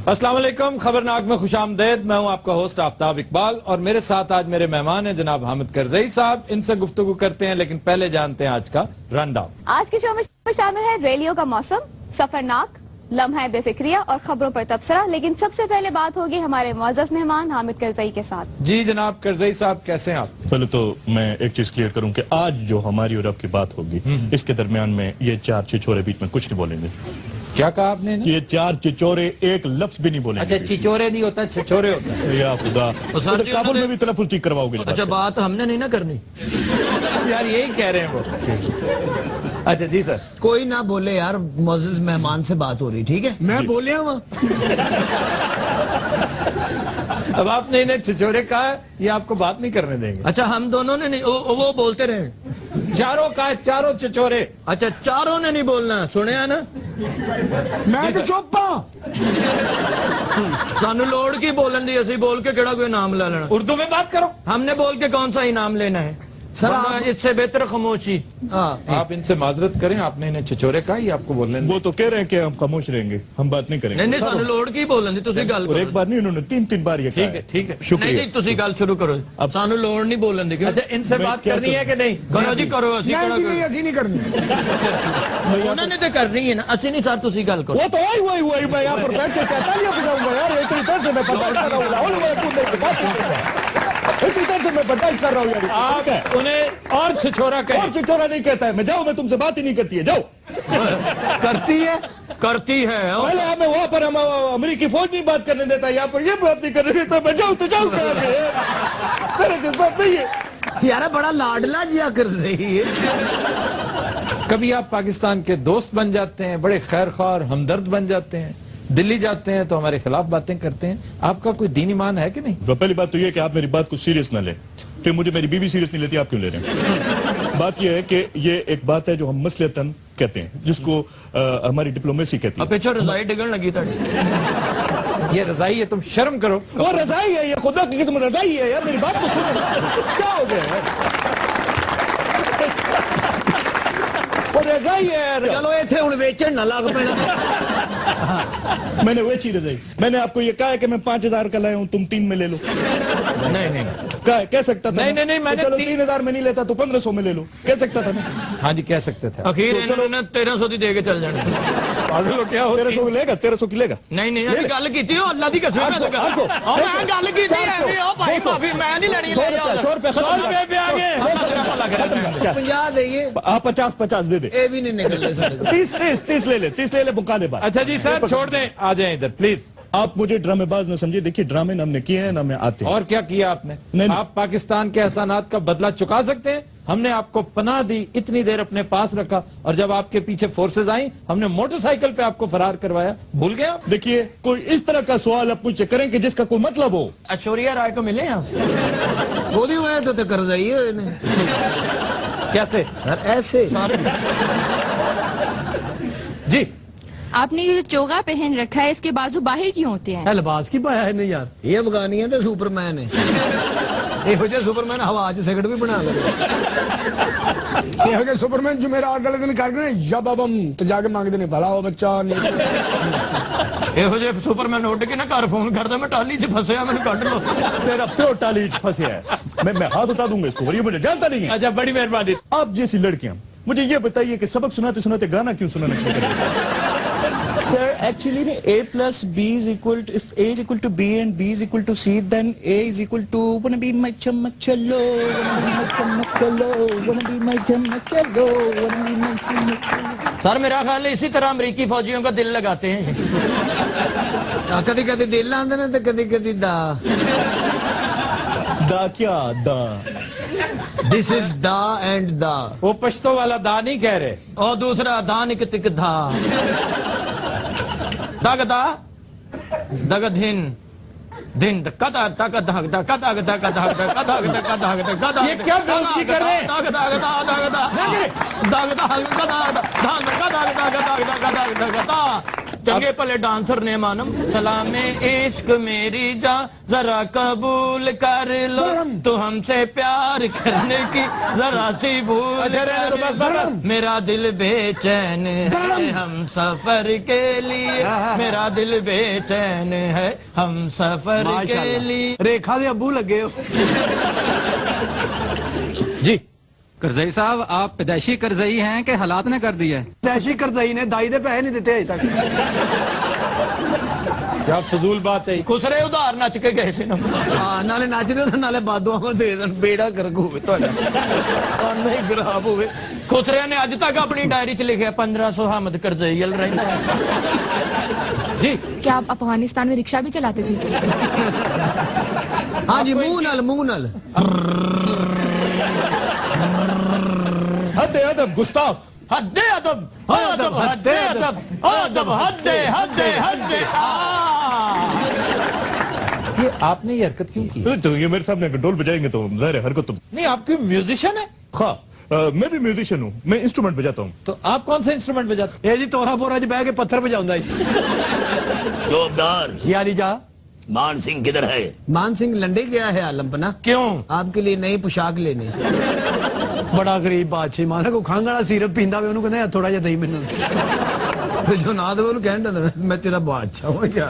अस्सलाम वालेकुम, खबरनाक में खुश आमदेद। मैं हूं आपका होस्ट आफ्ताब इकबाल और मेरे साथ आज मेरे मेहमान हैं जनाब हामिद करजई साहब। इनसे गुफ्तगू करते हैं, लेकिन पहले जानते हैं आज का रन डाउन। आज के शो में शामिल है रेलियो का मौसम, सफरनाक, लम्हा बेफिक्रिया और खबरों पर तबसरा। लेकिन सबसे पहले बात होगी हमारे मुअज़्ज़ज़ मेहमान हामिद करजई के साथ। जी जनाब करजई साहब, कैसे हैं आप? पहले तो मैं एक चीज क्लियर करूं कि आज जो हमारी और आपकी बात होगी इसके दरमियान में ये चार चिचोरे बीच में कुछ नहीं बोलेंगे। क्या कहा आपने ना? ये चार चिचोरे एक लफ्ज भी नहीं बोलेंगे। अच्छा, चिचोरे नहीं होता, छिछोरे होता है। या खुदा, सर जी, काबुल में भी तलफ्फुज़ ठीक करवाओगे? अच्छा, बात हमने नहीं ना करनी यार, यही कह रहे हैं वो। अच्छा जी सर। कोई ना बोले यार, मुअज़्ज़ज़ मेहमान से बात हो रही, ठीक है? मैं बोले हूँ। अब आपने इन्हें छिछोरे कहा है, ये आपको बात नहीं करने देंगे। अच्छा, हम दोनों ने नहीं, वो बोलते रहे। चारों का है, चारों छिछोरे। अच्छा, चारों ने नहीं बोलना, सुने ना? मैं तो चुप हूं। सानू लोड़ की बोलन दी, असी बोल के केड़ा कोई नाम ले लेना। उर्दू में बात करो। हमने बोल के कौन सा इनाम लेना है सर? वरना इससे बेहतर खामोशी। आप इनसे माजरत करें, आपने इन्हें छिछोरे कहा, ये आपको बोलने दें। वो तो कह रहे हैं कि हम खामोश रहेंगे, हम बात नहीं करेंगे। नहीं नहीं, सानू लोड़ की बोलन दी, तुसी गल और करो। एक बार नहीं, उन्होंने तीन बार ये ठीक है, ठीक है। नहीं शुक्रिया। नहीं, तुसी गल शुरू करो। अब सानू लोड़ नहीं बोलन दी। क्यों? अच्छा, इनसे बात करनी है कि नहीं? करो जी, करो। असी ऐसी नहीं करनी। उन्होंने तो करनी है ना, असी नहीं सर, तुसी गल करो। वो तो वही मैं यहाँ पर बैठ के कहता नहीं बुझाऊंगा यार, इतनी देर से मैं बर्दाश्त कर रहा हूँ। इतनी देर से मैं बर्दाश्त कर रहा हूँ यार। आप उन्हें और छिछोरा और कहें। चिचोरा नहीं कहता है। मैं जाऊँ, मैं तुमसे बात ही नहीं करती है, जाओ। करती है। करती है। पहले हमें वहाँ पर हम अमेरिकी फौज नहीं बात करने देता, यहाँ पर ये बात नहीं करने देता। मैं जाऊँ तो जाऊँ क्या? मेरे जज्बात नहीं है यार, बड़ा लाडला जिया कर सही है। कभी आप पाकिस्तान के दोस्त बन जाते हैं, बड़े खैर ख्वाह और हमदर्द बन जाते हैं। दिल्ली जाते हैं तो हमारे खिलाफ बातें करते हैं। आपका कोई दीन ईमान है कि नहीं? तो पहली बात तो ये कि आप मेरी बात को सीरियस ना लें। फिर मुझे मेरी बीवी सीरियस नहीं लेती, आप क्यों ले रहे हैं? बात ये है कि ये एक बात है जो हम मसलतन कहते हैं, जिसको हमारी डिप्लोमेसी कहती अब है। पीछे रजाई डिगन लगी था। ये रजाई है, तुम शर्म करो। वो रजाई है, ये खुदा की किस्म रजाई है यार। मेरी बात तो सुनो, क्या हो गया यार? वो रजाई है यार। चलो इथे हुण वेचन ना लग पैना। मैंने वेची रजाई। मैंने आपको ये कहा है कि मैं 5000 का लाया हूँ, तुम 3 में ले लो। नहीं नहीं कह सकता था। नहीं, मैंने चलो 3000 में नहीं लेता तो 1500 में ले लो, कह सकता था ना। हाँ जी, कह सकते थे। अखीर इन्होंने 1300 दी दे के चल जाना। क्या हो 1300 की लेगा, 1300 की लेगा। नहीं नहीं, अभी गल की थी, अल्लाह दी कसम। मैं गल की थी, भाई माफी मैं नहीं लड़ी। 100 रुपए पे आ गए। 50 दइए। आप 50 दे दे। ये भी नहीं निकल रहे। 30 ले ले मुकालेबाज। अच्छा जी सर, छोड़ दें, आ जाएं इधर प्लीज। आप मुझे ड्रामेबाज न समझिए। देखिए, ड्रामे ना हमने किए हैं, ना हमें आते हैं। और क्या किया आपने? नहीं। आप पाकिस्तान के एहसानात का बदला चुका सकते हैं। हमने आपको पनाह दी, इतनी देर अपने पास रखा, और जब आपके पीछे फोर्सेज आई, हमने मोटरसाइकिल पे आपको फरार करवाया। भूल गए आप? देखिए, कोई इस तरह का सवाल आप मुझसे करें कि जिसका कोई मतलब हो। ऐश्वर्या राय को मिले आप? गोदी हुए तो कर जाइए कैसे सर? ऐसे जी? आपने ये जो चोगा पहन रखा है, इसके बाजू बाहर क्यों होते हैं? लिबास की पाया है नहीं यार। ये अफगानियां तो सुपरमैन है। ਇਹੋ ਜਿਹੇ ਸੁਪਰਮੈਨ ਹਵਾ 'ਚ ਸਿਗਰਟ ਵੀ ਬਣਾ ਲੈਂਦੇ। ਇਹੋ ਜਿਹੇ ਸੁਪਰਮੈਨ ਜੁਮੇਰਾਤ ਵਾਲੇ ਦਿਨ ਕਰਕੇ ਯਾ ਬਾਬਮ ਤੇ ਜਾ ਕੇ ਮੰਗਦੇ ਨੇ ਭਲਾ ਉਹ ਬੱਚਾ ਨਹੀਂ। ਇਹੋ ਜਿਹੇ ਸੁਪਰਮੈਨ ਉੱਡ ਕੇ ਨਾ ਘਰ ਫੋਨ ਕਰਦਾ, मैं टाली 'ਚ फंसया, मैंने ਕੱਢ लो। तेरा प्यो टाली फंसे है। मैं हाथ उठा दूंगा इसको, ये मुझे जानता नहीं है। अच्छा, बड़ी मेहरबानी। आप जैसी लड़कियां मुझे ये बताइए कि सबक सुनाते सुनाते गाना क्यों सुनाना शुरू कर? Sir, actually the A plus B is equal to, if A is equal to B and B is equal to C, then A is equal to wanna be my chamachalo, wanna be my chamachalo, wanna be my chamachalo, wanna be my chamachalo. Sir मेरा ख्याल है इसी तरह अमेरिकी फौजियों का दिल लगाते हैं। कदी कदी दिल आंदे ने ते कदी कदी दा। दा क्या दा? दिस इज दा एंड दा। वो पश्तो वाला दा नहीं कह रहे। और दूसरा दानिक तिक धा, दगदा दगधिन दिन कदा तक धक धक धक धक धक धक धक धक धक धक। ये क्या बेइज्जती कर रहे हैं? धक धक धक धक धक धक धक धक धक धक धक धक धक धक। चंगे भले डांसर ने मानम सलामे इश्क मेरी जा जरा कबूल कर लो तो हमसे प्यार करने की जरा सी भूल कर लो। मेरा दिल बेचैन है हम सफर के लिए मेरा दिल बेचैन है हम सफर के लिए। रेखा दे अब्बू लगे हो। जी करजई साहब, आप पैदाइशी करजई हैं कि हालात ने कर दिया है? पैदाइशी करजई ने दाई दे पैसे नहीं देते अजे तक। क्या फजूल बात है। खुसरे उधार नच के गए सी ना। हाँ, नाले नचदे सन नाले बादुआं को दे देन, बेड़ा गर्क होवे तुहाडा, कान ही खराब होवे। खुसरे ने अज तक अपनी डायरी च लिखा 1500 हमद करजई रहना है। जी क्या आप अफगानिस्तान में रिक्शा भी चलाते थे? हाँ जी, मुंह नाल हद अदब गुस्ताफ। हद्दे अदब अदब हद्दे अदब अदब हद्दे हद्दे हद्दे। ये आपने ये हरकत क्यों की? तो ये मेरे सामने अगर ढोल बजाएंगे तो जाहिर है हरकत तो। नहीं, आप क्यों म्यूजिशियन है? हाँ, मैं भी म्यूजिशियन हूँ, मैं इंस्ट्रूमेंट बजाता हूँ। तो आप कौन सा इंस्ट्रूमेंट बजाते? ये जी तोरा बोरा च बह के पत्थर बजाउंदा जी। चौबदार जी आली जा। मान सिंह किधर है? मान सिंह लंडे गया है आलमपना, क्यों? आपके लिए नई पोशाक लेने। बड़ा गरीब बादशाह माना को खंघ वाला सिरप पींदा वे, ओनू कहंदे थोड़ा जिहा दई मैनू। फिर जो ना दे ओनू कहंदा मैं तेरा बादशाह हूं क्या।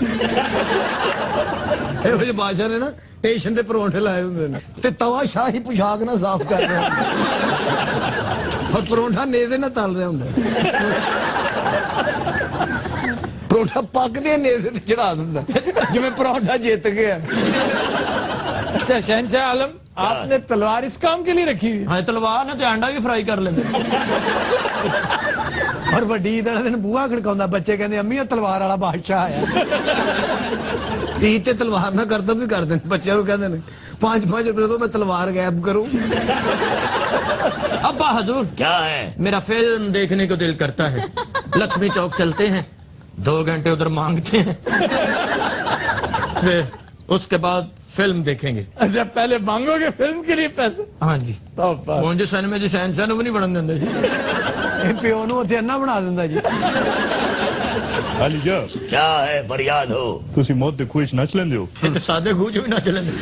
ਇਹੋ ਜਿਹੇ ਬਾਦਸ਼ਾਹ ਨੇ ਨਾ ਸਟੇਸ਼ਨ ਤੇ ਪਰੌਂਠੇ ਲਾਏ ਹੁੰਦੇ ਨੇ ਤੇ ਤਵਾ ਸ਼ਾਹੀ ਪੁਸ਼ਾਕ ਨਾਲ ਸਾਫ਼ ਕਰ ਰਿਹਾ ਹੁੰਦਾ ਔਰ ਪਰੌਂਠਾ ਨੇਜ਼ੇ ਨਾਲ ਤਲ ਰਿਹਾ ਹੁੰਦਾ। ਪਰੌਂਠਾ ਪੱਕਦੇ ਨੇਜ਼ੇ ਤੇ ਚੜਾ ਦਿੰਦਾ ਜਿਵੇਂ ਪਰੌਂਠਾ ਜਿੱਤ ਗਿਆ। अच्छा शहनशाह आलम, आपने तलवार इस काम के लिए रखी हुई? हाँ, तलवार ने तो अंडा भी फ्राई कर लेंगे। और वड्डी ईद वाले दिन बूहा खड़काउंदा, बच्चे कहंदे अम्मी ਉਹ ਤਲਵਾਰ ਵਾਲਾ ਬਾਦਸ਼ਾਹ ਆਇਆ। ईद ते तलवार ना करतब भी कर देन, बच्चे ਨੂੰ ਕਹਿੰਦੇ ਨੇ 5-5 रुपए दो मैं तलवार गायब करूं। अब्बा हजूर क्या है? मेरा फिल्म देखने को दिल करता है। लक्ष्मी चौक चलते हैं, 2 घंटे उधर मांगते हैं, फिर उसके बाद फिल्म देखेंगे। अच्छा, पहले मांगोगे फिल्म के लिए पैसे? हाँ जी। तो बस। मुझे सिनेमा जी शहनशाह भी नहीं बनन देंगे जी। ਇਹ ਪਿਓ ਨੂੰ ਉੱਥੇ ਅੰਨਾ ਬਣਾ ਦਿੰਦਾ ਜੀ। आली जा, क्या है फरियाद हो? तुसी मौत दे खूह च नच लेंदे हो? ये तो सादे खूह च भी नच लेंगे।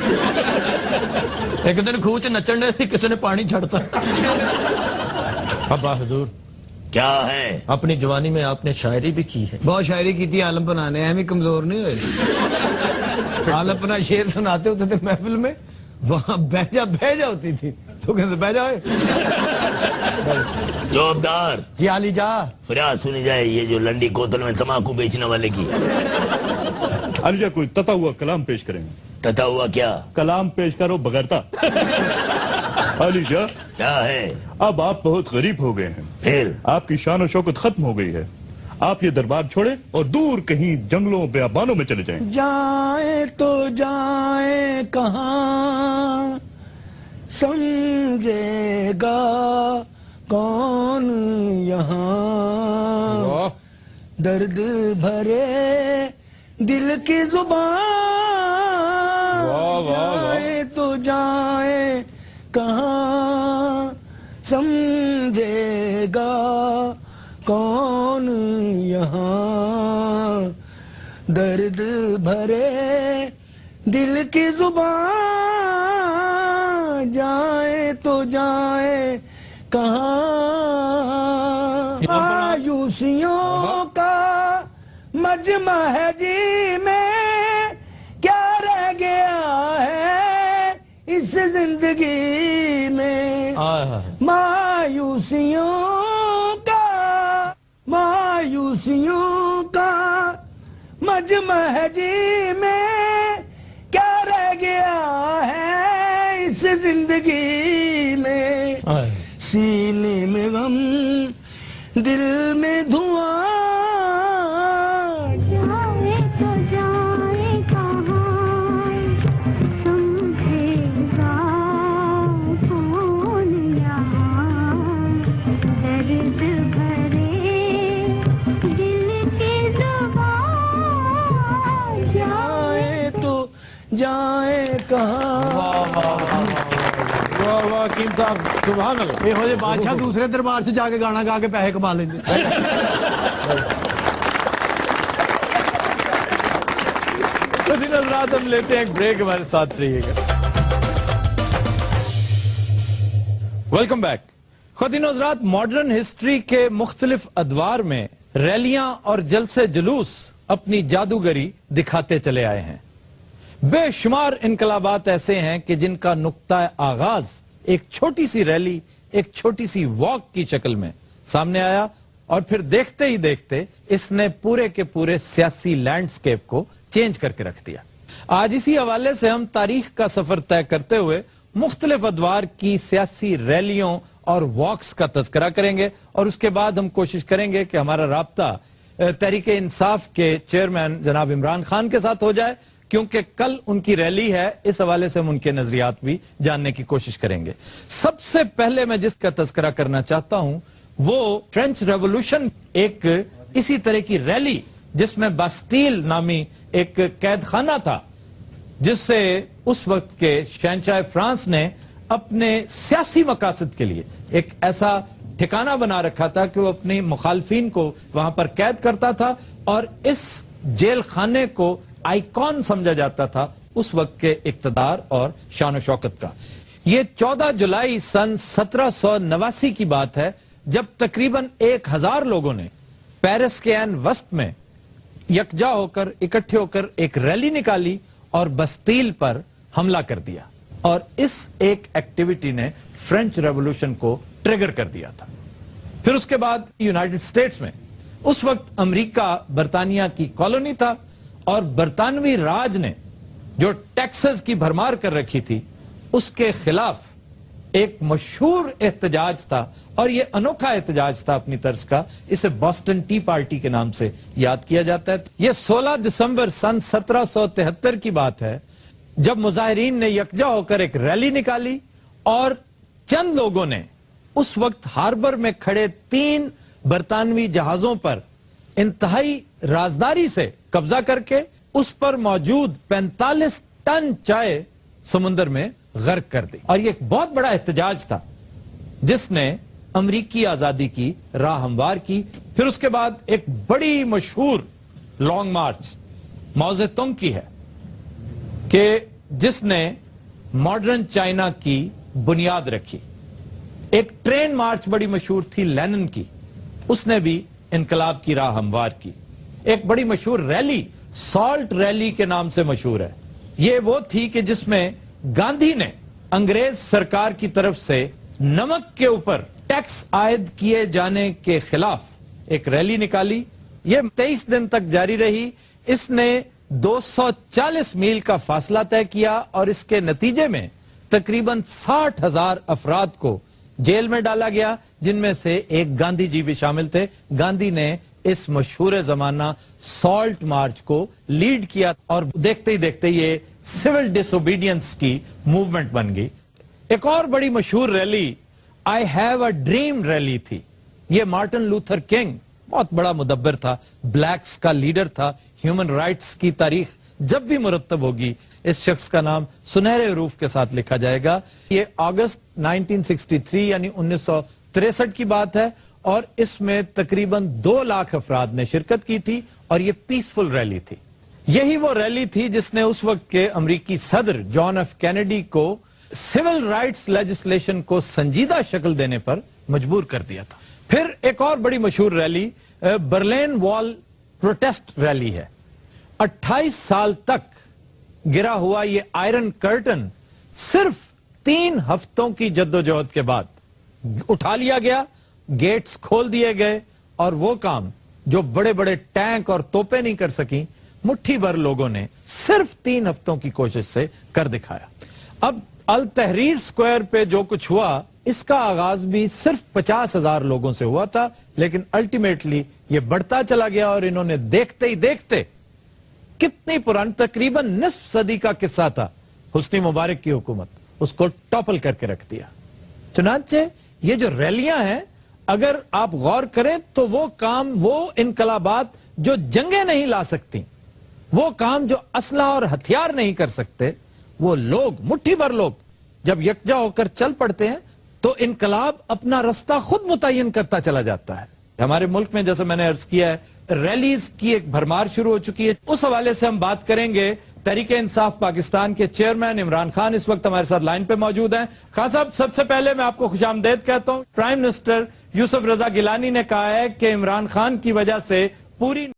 एक दिन खूह च नचन ने किसी ने पानी छड़ता। अब्बा हजूर क्या है? अपनी जवानी में आपने शायरी भी की है। बहुत शायरी की थी आलमपना ने, एम ही कमजोर नहीं हुए। आलमपना शेर सुनाते होते थे महफिल में, वहां बहजा होती थी तो कहते बह जाओ। चौबदार जी आली जा। फरियाद सुनी जाए ये जो लंडी कोतल में तम्बाकू बेचने वाले की। आली जा, कोई तता हुआ कलाम पेश करेंगे। तथा हुआ क्या? कलाम पेश करो बगैरता। आली जा, क्या है? अब आप बहुत गरीब हो गए हैं, फिर आपकी शान और शौकत खत्म हो गई है। आप ये दरबार छोड़े और दूर कहीं जंगलों बेआबानों में चले जाएं। जाए तो जाए कहाँ, समझेगा कौन यहाँ, दर्द भरे दिल की जुबान। जाए तो जाए कहाँ, समझेगा कौन यहाँ, दर्द भरे दिल की जुबान। जाए तो जाए कहाँ, मायूसियों का मजमा है जी में, क्या रह गया है इस जिंदगी में। मायूसियों का मजमा है जी में, क्या रह गया है इस जिंदगी में। सीने में गम, दिल में धुआं। जाए तो जाए कहाँ, समझेगा कौन यहाँ, दर्द भरे दिल की जुबान। जाए तो जाए कहाँ। वाह वाह कीम साहब, सुभान अल्लाह। ਇਹੋ ਜਿਹੇ ਬਾਦਸ਼ਾਹ ਦੂਸਰੇ ਦਰਬਾਰ 'ਚ ਜਾ ਕੇ ਗਾਣਾ ਗਾ ਕੇ ਪੈਸੇ ਕਮਾ ਲੈਂਦੇ। بعد ہم لیتے ہیں ایک بریک, ہمارے ساتھ رہیے گا. Welcome back. خواتین و حضرات, ماڈرن ہسٹری کے مختلف ادوار میں ریلیاں اور جلسے جلوس اپنی جادوگری دکھاتے چلے آئے ہیں. بے شمار انقلابات ایسے ہیں کہ جن کا نقطہ آغاز ایک چھوٹی سی ریلی, ایک چھوٹی سی واک کی شکل میں سامنے آیا, اور پھر دیکھتے ہی دیکھتے اس نے پورے کے پورے سیاسی لینڈسکیپ کو چینج کر کے رکھ دیا. آج اسی حوالے سے ہم تاریخ کا سفر طے کرتے ہوئے مختلف ادوار کی سیاسی ریلیوں اور واکس کا تذکرہ کریں گے, اور اس کے بعد ہم کوشش کریں گے کہ ہمارا رابطہ تحریک انصاف کے چیئرمین جناب عمران خان کے ساتھ ہو جائے, کیونکہ کل ان کی ریلی ہے. اس حوالے سے ہم ان کے نظریات بھی جاننے کی کوشش کریں گے. سب سے پہلے میں جس کا تذکرہ کرنا چاہتا ہوں وہ فرینچ ریولوشن, ایک اسی طرح کی ریلی جس میں باسٹیل نامی ایک قید خانہ تھا, جس سے اس وقت کے شہنشاہ فرانس نے اپنے سیاسی مقاصد کے لیے ایک ایسا ٹھکانہ بنا رکھا تھا کہ وہ اپنے مخالفین کو وہاں پر قید کرتا تھا, اور اس جیل خانے کو آئیکن سمجھا جاتا تھا اس وقت کے اقتدار اور شان و شوکت کا. یہ 14 جولائی سن 1789 کی بات ہے, جب تقریباً 1000 لوگوں نے پیرس کے عین وسط میں یکجا ہو کر, اکٹھے ہو کر ایک ریلی نکالی اور بستیل پر حملہ کر دیا, اور اس ایک ایکٹیویٹی نے فرینچ ریولوشن کو ٹریگر کر دیا تھا. پھر اس کے بعد یونائٹڈ اسٹیٹس میں اس وقت امریکہ برطانیہ کی کالونی تھا, اور برطانوی راج نے جو ٹیکسز کی بھرمار کر رکھی تھی اس کے خلاف ایک مشہور احتجاج تھا, اور یہ انوکھا احتجاج تھا اپنی طرز کا. اسے بوسٹن ٹی پارٹی کے نام سے یاد کیا جاتا ہے. یہ 16 دسمبر سن 1773 کی بات ہے, جب مظاہرین نے یکجا ہو کر ایک ریلی نکالی, اور چند لوگوں نے اس وقت ہاربر میں کھڑے 3 برطانوی جہازوں پر انتہائی رازداری سے قبضہ کر کے اس پر موجود 45 ٹن چائے سمندر میں غرق کر دی. اور یہ ایک بہت بڑا احتجاج تھا جس نے امریکی آزادی کی راہ ہموار کی. پھر اس کے بعد ایک بڑی مشہور لانگ مارچ ماؤ زے تونگ کی ہے, کہ جس نے ماڈرن چائنا کی بنیاد رکھی. ایک ٹرین مارچ بڑی مشہور تھی لینن کی, اس نے بھی انقلاب کی راہ ہموار کی. ایک بڑی مشہور ریلی سالٹ ریلی کے نام سے مشہور ہے. یہ وہ تھی کہ جس میں گاندھی نے انگریز سرکار کی طرف سے نمک کے اوپر ٹیکس عائد کیے جانے کے خلاف ایک ریلی نکالی. یہ 23 دن تک جاری رہی. اس نے 240 میل کا فاصلہ طے کیا, اور اس کے نتیجے میں تقریباً 60,000 افراد کو جیل میں ڈالا گیا, جن میں سے ایک گاندھی جی بھی شامل تھے. گاندھی نے اس مشہور زمانہ سالٹ مارچ کو لیڈ کیا, اور دیکھتے ہی دیکھتے یہ سول ڈس اوبیڈینس کی موومنٹ بن گئی. ایک اور بڑی مشہور rally I have a dream rally تھی. یہ مارٹن لوتھر کنگ بہت بڑا مدبر تھا, بلیکس کا لیڈر تھا. ہیومن رائٹس کی تاریخ جب بھی مرتب ہوگی اس شخص کا نام سنہرے حروف کے ساتھ لکھا جائے گا. یہ اگست 1963 یعنی 1963 کی بات ہے, اور اس میں تقریباً 2 لاکھ افراد نے شرکت کی تھی, اور یہ پیسفل ریلی تھی. یہی وہ ریلی تھی جس نے اس وقت کے امریکی صدر جان ایف کینیڈی کو سول رائٹس لیجسلیشن کو سنجیدہ شکل دینے پر مجبور کر دیا تھا. پھر ایک اور بڑی مشہور ریلی برلین وال پروٹیسٹ ریلی ہے. 28 سال تک گرا ہوا یہ آئرن کرٹن صرف 3 ہفتوں کی جدوجہد کے بعد اٹھا لیا گیا, گیٹس کھول دیے گئے, اور وہ کام جو بڑے بڑے ٹینک اور توپیں نہیں کر سکیں, مٹھی بھر لوگوں نے صرف 3 ہفتوں کی کوشش سے کر دکھایا. اب التحریر سکوائر پہ جو کچھ ہوا, اس کا آغاز بھی صرف 50,000 لوگوں سے ہوا تھا, لیکن الٹیمیٹلی یہ بڑھتا چلا گیا, اور انہوں نے دیکھتے ہی دیکھتے کتنی پرانی, تقریباً نصف صدی کا قصہ تھا حسنی مبارک کی حکومت, اس کو ٹاپل کر کے رکھ دیا. چنانچہ یہ جو ریلیاں ہیں, اگر آپ غور کریں تو وہ کام, وہ انقلابات جو جنگیں نہیں لا سکتی, وہ کام جو اسلحہ اور ہتھیار نہیں کر سکتے, وہ لوگ, مٹھی بھر لوگ جب یکجا ہو کر چل پڑتے ہیں تو انقلاب اپنا رستہ خود متعین کرتا چلا جاتا ہے. ہمارے ملک میں جیسے میں نے عرض کیا ہے ریلیز کی ایک بھرمار شروع ہو چکی ہے. اس حوالے سے ہم بات کریں گے تحریک انصاف پاکستان کے چیئرمین عمران خان اس وقت ہمارے ساتھ لائن پہ موجود ہیں. خان صاحب، سب سے پہلے میں آپ کو خوش آمدید کہتا ہوں. پرائم منسٹر یوسف رضا گیلانی نے کہا ہے کہ عمران خان کی وجہ سے پوری